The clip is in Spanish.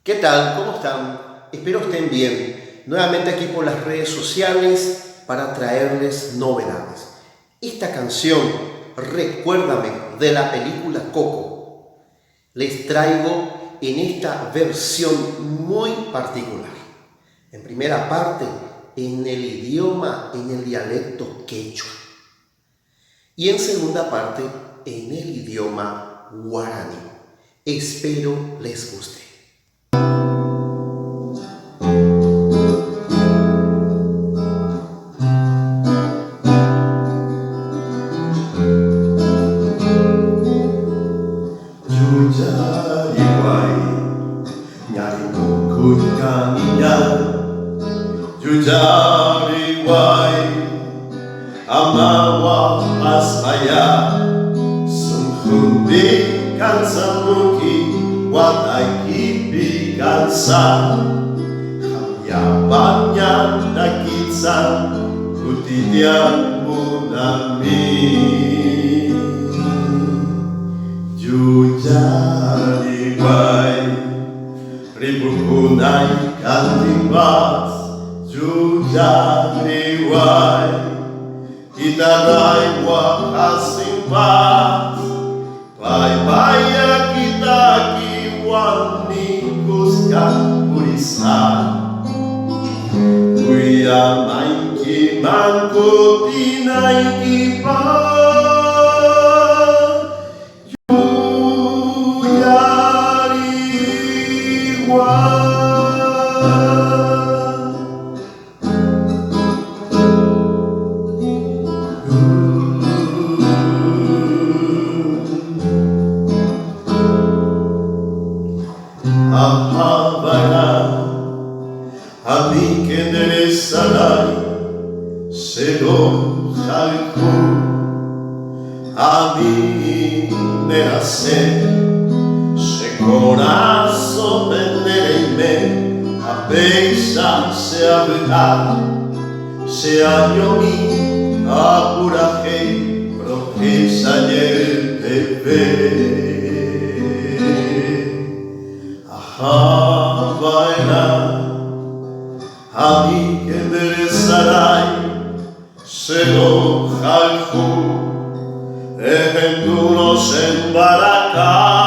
¿Qué tal? ¿Cómo están? Espero estén bien. Nuevamente aquí por las redes sociales para traerles novedades. Esta canción, Recuérdame, de la película Coco, les traigo en esta versión muy particular. En primera parte, en el idioma, en el dialecto quechua. Y en segunda parte, en el idioma guaraní. Espero les guste. Jujariwai nyari bukut kaminya Jujariwai amawa asmaya Sumhundi kansa muki watai kipi kansa Hamyapanya nakitsa kutidia munami Jujariwai ribu kunai kantimbas Jujariwai kita raiwa kasimbas Pai kita kiwani kuskan purisan Kuya maiki mangko tinai Ami que enderezará Selo jalku Ami merase Se corazo vendereme A peisa se abrirá Se añomi apuraje Profesa ayer bebé Havana Ami que enderezará Selo jalku Ejendunos en Baracá